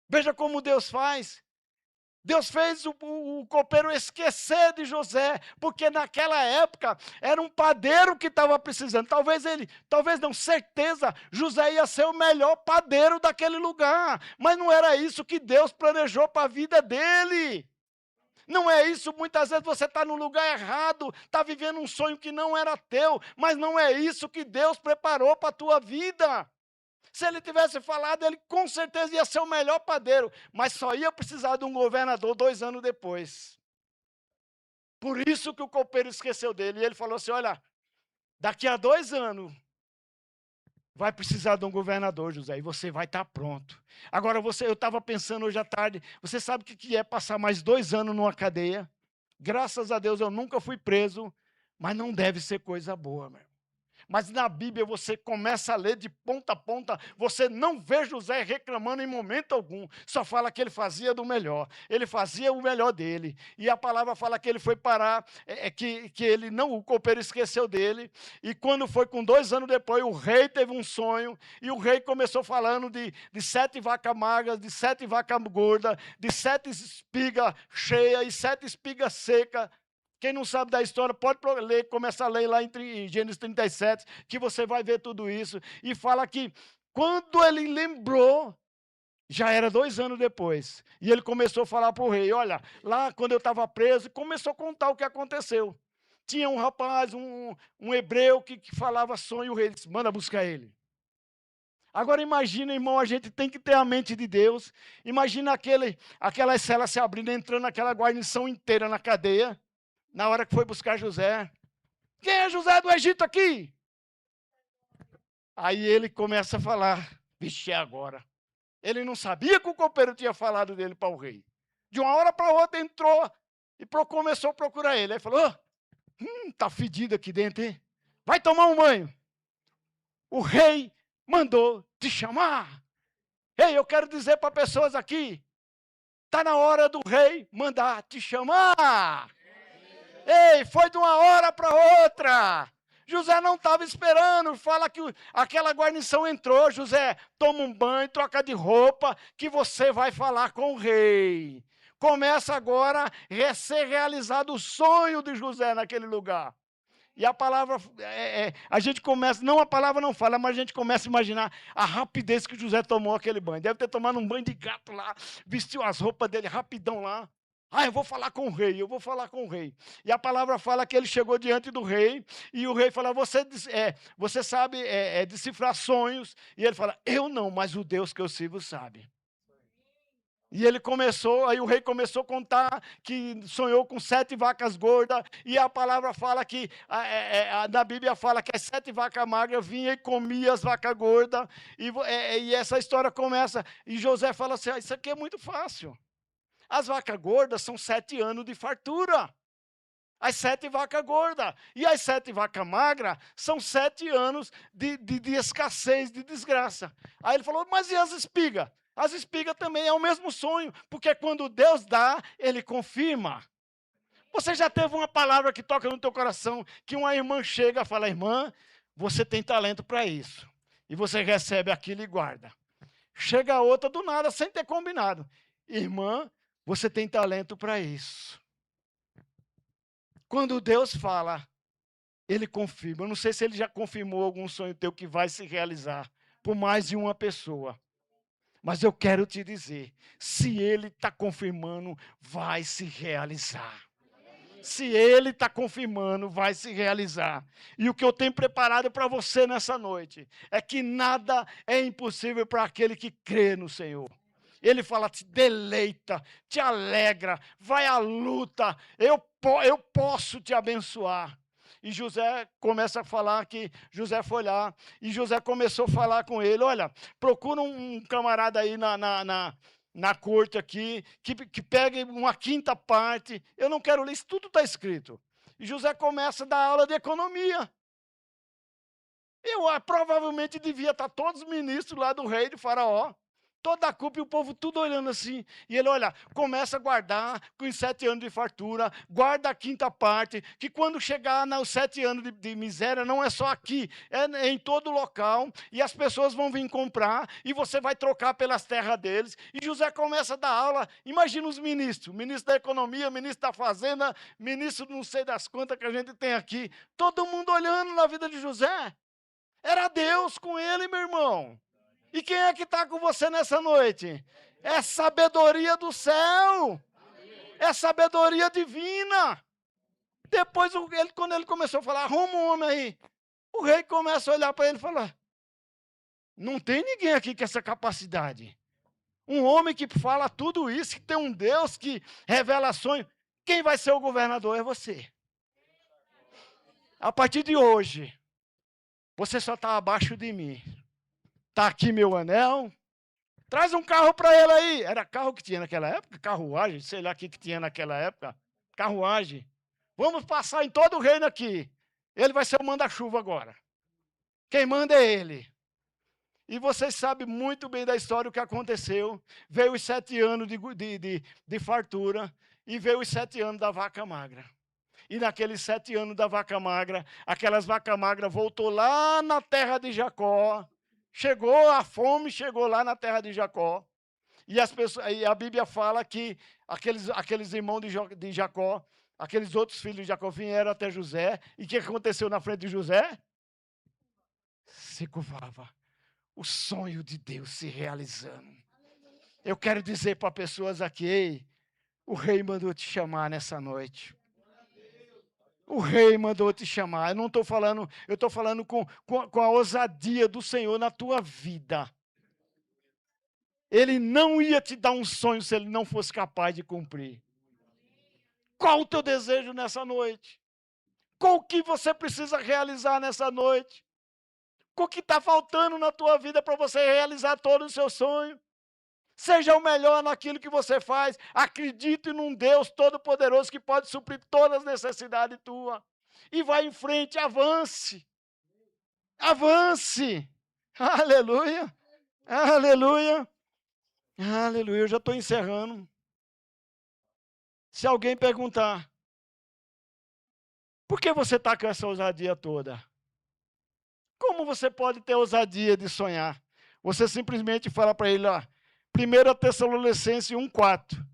Speaker 1: Veja como Deus faz. Deus fez o copeiro esquecer de José, porque naquela época era um padeiro que estava precisando. Talvez não, certeza, José ia ser o melhor padeiro daquele lugar. Mas não era isso que Deus planejou para a vida dele. Não é isso, muitas vezes você está no lugar errado, está vivendo um sonho que não era teu, mas não é isso que Deus preparou para a tua vida. Se ele tivesse falado, ele com certeza ia ser o melhor padeiro, mas só ia precisar de um governador 2 anos depois. Por isso que o copeiro esqueceu dele, e ele falou assim, olha, daqui a 2 anos, vai precisar de um governador, José, e você vai estar pronto. Agora, eu estava pensando hoje à tarde, você sabe o que é passar mais 2 anos numa cadeia? Graças a Deus eu nunca fui preso, mas não deve ser coisa boa, meu. Mas na Bíblia você começa a ler de ponta a ponta, você não vê José reclamando em momento algum, só fala que ele fazia do melhor, ele fazia o melhor dele. E a palavra fala que ele foi parar, que ele não, o copeiro esqueceu dele, e quando foi com 2 anos depois, o rei teve um sonho, e o rei começou falando de 7 vacas magras, de 7 vacas gordas, de 7 espigas cheias e 7 espigas secas. Quem não sabe da história, pode ler, começa a ler lá em Gênesis 37, que você vai ver tudo isso. E fala que quando ele lembrou, já era 2 anos depois. E ele começou a falar para o rei, olha, lá quando eu estava preso, começou a contar o que aconteceu. Tinha um rapaz, um hebreu que falava sonho, e o rei disse, manda buscar ele. Agora imagina, irmão, a gente tem que ter a mente de Deus. Imagina aquelas celas se abrindo, entrando aquela guarnição inteira na cadeia. Na hora que foi buscar José. Quem é José do Egito aqui? Aí ele começa a falar, vixe, é agora. Ele não sabia que o copeiro tinha falado dele para o rei. De uma hora para outra entrou e começou a procurar ele. Aí falou, tá fedido aqui dentro, hein? Vai tomar um banho. O rei mandou te chamar. Ei, eu quero dizer para pessoas aqui, está na hora do rei mandar te chamar. Ei, foi de uma hora para outra. José não estava esperando. Fala que aquela guarnição entrou. José, toma um banho, troca de roupa, que você vai falar com o rei. Começa agora a ser realizado o sonho de José naquele lugar. E a palavra, a gente começa, não, a palavra não fala, mas a gente começa a imaginar a rapidez que José tomou aquele banho. Deve ter tomado um banho de gato lá, vestiu as roupas dele rapidão lá. Eu vou falar com o rei, eu vou falar com o rei. E a palavra fala que ele chegou diante do rei, e o rei fala, você sabe decifrar sonhos. E ele fala, eu não, mas o Deus que eu sirvo sabe. E ele começou, aí o rei começou a contar que sonhou com 7 vacas gordas, e a palavra fala que, na Bíblia fala que as 7 vacas magras vinham e comiam as vacas gordas, e essa história começa, e José fala assim, isso aqui é muito fácil. As vacas gordas são 7 anos de fartura. As 7 vacas gordas. E as 7 vacas magras são 7 anos de escassez, de desgraça. Aí ele falou, mas e as espigas? As espigas também é o mesmo sonho, porque quando Deus dá, Ele confirma. Você já teve uma palavra que toca no teu coração, que uma irmã chega e fala, irmã, você tem talento para isso. E você recebe aquilo e guarda. Chega a outra do nada, sem ter combinado. Irmã, você tem talento para isso. Quando Deus fala, Ele confirma. Eu não sei se Ele já confirmou algum sonho teu que vai se realizar por mais de uma pessoa. Mas eu quero te dizer, se Ele está confirmando, vai se realizar. Se Ele está confirmando, vai se realizar. E o que eu tenho preparado para você nessa noite é que nada é impossível para aquele que crê no Senhor. Ele fala, te deleita, te alegra, vai à luta, eu posso te abençoar. E José começa a falar que José foi lá, e José começou a falar com ele, olha, procura um camarada aí na corte aqui, que pegue uma 5ª parte, eu não quero ler, isso tudo está escrito. E José começa a dar aula de economia. Provavelmente devia estar todos os ministros lá do rei, do faraó, toda a culpa e o povo tudo olhando assim. E ele, olha, começa a guardar com os 7 anos de fartura, guarda a 5ª parte, que quando chegar nos 7 anos de miséria, não é só aqui, é em todo local, e as pessoas vão vir comprar, e você vai trocar pelas terras deles. E José começa a dar aula, imagina os ministros, ministro da economia, ministro da fazenda, ministro não sei das quantas que a gente tem aqui, todo mundo olhando na vida de José. Era Deus com ele, meu irmão. E quem é que está com você nessa noite? É sabedoria do céu. É sabedoria divina. Depois, quando ele começou a falar, arruma um homem aí. O rei começa a olhar para ele e falar, não tem ninguém aqui com essa capacidade. Um homem que fala tudo isso, que tem um Deus que revela sonhos. Quem vai ser o governador é você. A partir de hoje, você só está abaixo de mim. Está aqui meu anel. Traz um carro para ele aí. Era carro que tinha naquela época? Carruagem, sei lá o que tinha naquela época. Carruagem. Vamos passar em todo o reino aqui. Ele vai ser o manda-chuva agora. Quem manda é Ele. E vocês sabem muito bem da história o que aconteceu. Veio os 7 anos de fartura e veio os 7 anos da vaca magra. E naqueles 7 anos da vaca magra, aquelas vacas magras voltou lá na terra de Jacó. Chegou a fome, chegou lá na terra de Jacó. E, e a Bíblia fala que aqueles irmãos de Jacó, aqueles outros filhos de Jacó vieram até José. E o que aconteceu na frente de José? Se curvava. O sonho de Deus se realizando. Eu quero dizer para pessoas aqui, ei, o rei mandou te chamar nessa noite. O rei mandou te chamar. Eu não estou falando, eu estou falando com a ousadia do Senhor na tua vida. Ele não ia te dar um sonho se ele não fosse capaz de cumprir. Qual o teu desejo nessa noite? Qual o que você precisa realizar nessa noite? O que está faltando na tua vida para você realizar todo o seu sonho? Seja o melhor naquilo que você faz. Acredite num Deus todo-poderoso que pode suprir todas as necessidades tuas. E vai em frente, avance. Avance. Aleluia. Aleluia. Aleluia. Eu já estou encerrando. Se alguém perguntar, por que você está com essa ousadia toda? Como você pode ter ousadia de sonhar? Você simplesmente fala para ele, ó, 1 Tessalonicenses 1,4.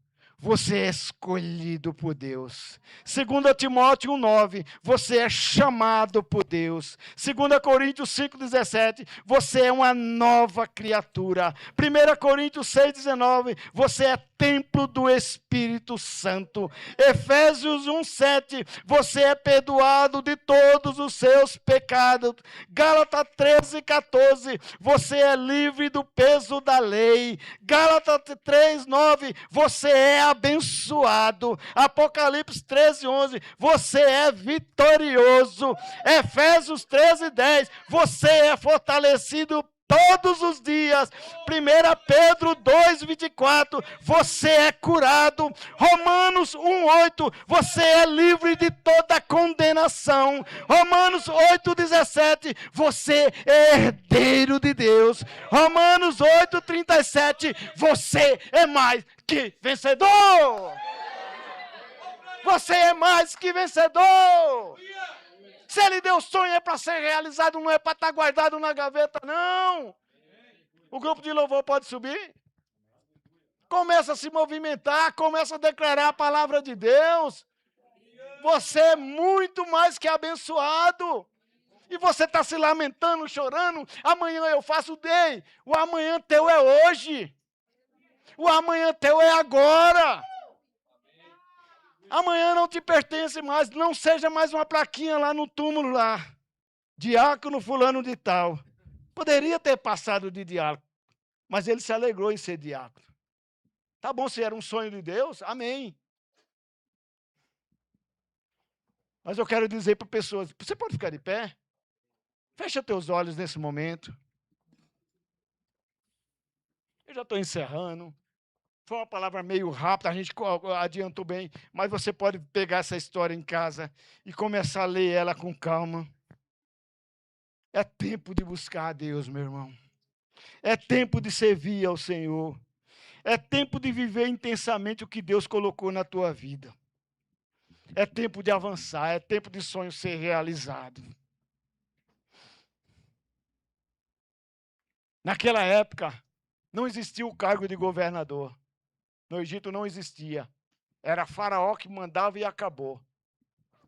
Speaker 1: Você é escolhido por Deus. 2 Timóteo 1,9. Você é chamado por Deus. 2 Coríntios 5,17. Você é uma nova criatura. 1 Coríntios 6,19. Você é templo do Espírito Santo. Efésios 1,7. Você é perdoado de todos os seus pecados. Gálatas 13,14. Você é livre do peso da lei. Gálatas 3,9. Você é abençoado. Apocalipse 13:11, você é vitorioso. Efésios 13:10, você é fortalecido todos os dias. 1 Pedro 2,24, você é curado. Romanos 1,8, você é livre de toda condenação. Romanos 8,17, você é herdeiro de Deus. Romanos 8,37, você é mais que vencedor. Você é mais que vencedor. Se ele deu sonho é para ser realizado, não é para estar guardado na gaveta, não. O grupo de louvor pode subir. Começa a se movimentar, começa a declarar a palavra de Deus. Você é muito mais que abençoado. E você está se lamentando, chorando. Amanhã eu faço o day. O amanhã teu é hoje. O amanhã teu é agora. Amanhã não te pertence mais. Não seja mais uma plaquinha lá no túmulo lá. Diácono fulano de tal. Poderia ter passado de diácono, mas ele se alegrou em ser diácono. Tá bom, se era um sonho de Deus, amém. Mas eu quero dizer para pessoas, você pode ficar de pé? Fecha teus olhos nesse momento. Eu já estou encerrando. Foi uma palavra meio rápida, a gente adiantou bem, mas você pode pegar essa história em casa e começar a ler ela com calma. É tempo de buscar a Deus, meu irmão. É tempo de servir ao Senhor. É tempo de viver intensamente o que Deus colocou na tua vida. É tempo de avançar, é tempo de sonho ser realizado. Naquela época, não existia o cargo de governador. No Egito não existia. Era Faraó que mandava e acabou.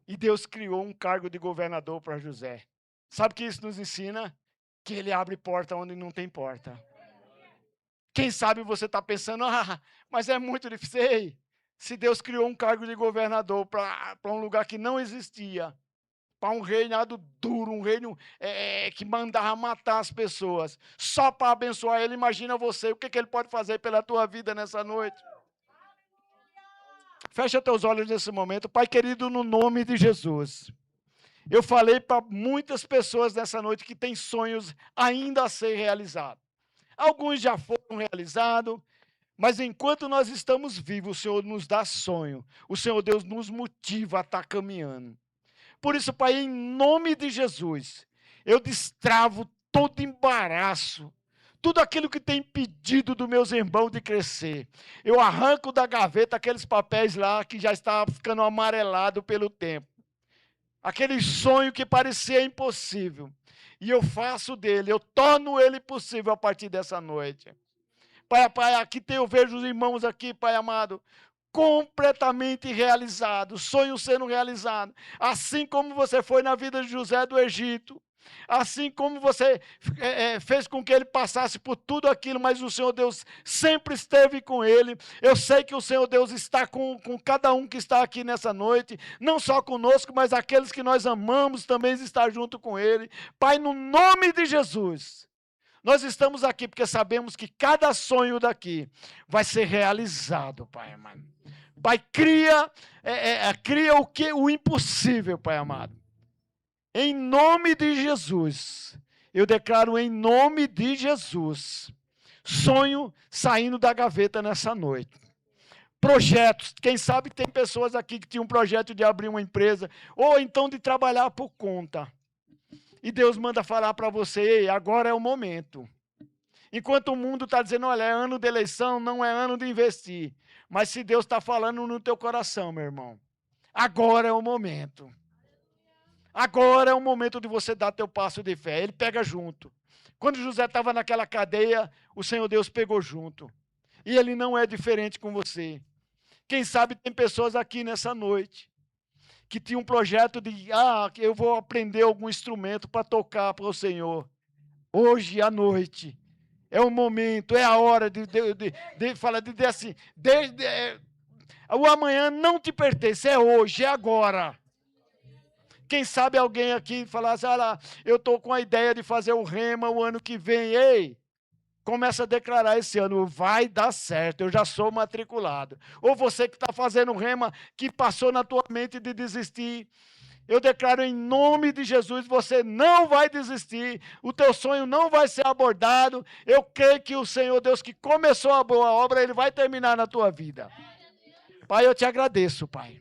Speaker 1: E Deus criou um cargo de governador para José. Sabe o que isso nos ensina? Que ele abre porta onde não tem porta. Quem sabe você está pensando, mas é muito difícil. Ei, se Deus criou um cargo de governador para um lugar que não existia, para um reinado duro, um reino que mandava matar as pessoas, só para abençoar ele, imagina você, o que ele pode fazer pela tua vida nessa noite? Fecha teus olhos nesse momento. Pai querido, no nome de Jesus. Eu falei para muitas pessoas nessa noite que têm sonhos ainda a ser realizados. Alguns já foram realizados, mas enquanto nós estamos vivos, o Senhor nos dá sonho. O Senhor Deus nos motiva a estar caminhando. Por isso, Pai, em nome de Jesus, Eu destravo todo embaraço, tudo aquilo que tem impedido dos meus irmãos de crescer. Eu arranco da gaveta aqueles papéis lá que já estavam ficando amarelado pelo tempo. Aquele sonho que parecia impossível. E eu faço dele, eu torno ele possível a partir dessa noite. Pai, aqui eu vejo os irmãos aqui, Pai amado, completamente realizados, sonhos sendo realizados. Assim como você foi na vida de José do Egito. Assim como você fez com que ele passasse por tudo aquilo, mas o Senhor Deus sempre esteve com ele. Eu sei que o Senhor Deus está com cada um que está aqui nessa noite, não só conosco, mas aqueles que nós amamos também está junto com ele. Pai, no nome de Jesus, nós estamos aqui porque sabemos que cada sonho daqui vai ser realizado, Pai amado. Pai, cria o impossível, Pai amado. Em nome de Jesus, eu declaro em nome de Jesus, sonho saindo da gaveta nessa noite. Projetos, quem sabe tem pessoas aqui que tinham um projeto de abrir uma empresa, ou então de trabalhar por conta. E Deus manda falar para você, ei, agora é o momento. Enquanto o mundo está dizendo, olha, é ano de eleição, não é ano de investir. Mas se Deus está falando no teu coração, meu irmão, agora é o momento. Agora é o momento de você dar teu passo de fé. Ele pega junto. Quando José estava naquela cadeia, o Senhor Deus pegou junto. E ele não é diferente com você. Quem sabe tem pessoas aqui nessa noite que tinham um projeto de, eu vou aprender algum instrumento para tocar para o Senhor. Hoje à noite é o momento, é a hora de falar, de dizer assim, o amanhã não te pertence, é hoje, é agora. Quem sabe alguém aqui falar assim, olha, eu estou com a ideia de fazer o rema o ano que vem. Ei, começa a declarar esse ano, vai dar certo, eu já sou matriculado. Ou você que está fazendo rema, que passou na tua mente de desistir, eu declaro em nome de Jesus, você não vai desistir, o teu sonho não vai ser abordado. Eu creio que o Senhor Deus que começou a boa obra, Ele vai terminar na tua vida. Pai, eu te agradeço, Pai,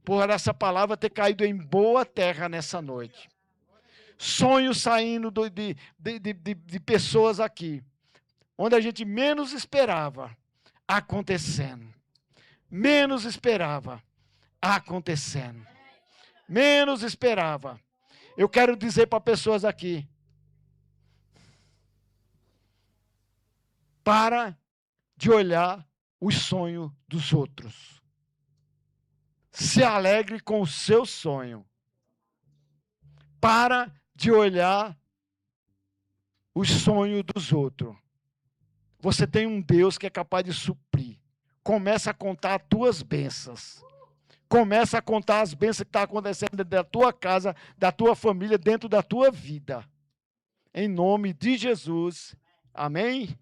Speaker 1: por essa palavra ter caído em boa terra nessa noite. Sonhos saindo de pessoas aqui, onde a gente menos esperava, acontecendo. Menos esperava, acontecendo. Menos esperava. Eu quero dizer para pessoas aqui, para de olhar os sonhos dos outros. Se alegre com o seu sonho. Para de olhar os sonhos dos outros. Você tem um Deus que é capaz de suprir. Começa a contar as tuas bênçãos. Começa a contar as bênçãos que estão acontecendo dentro da tua casa, da tua família, dentro da tua vida. Em nome de Jesus. Amém?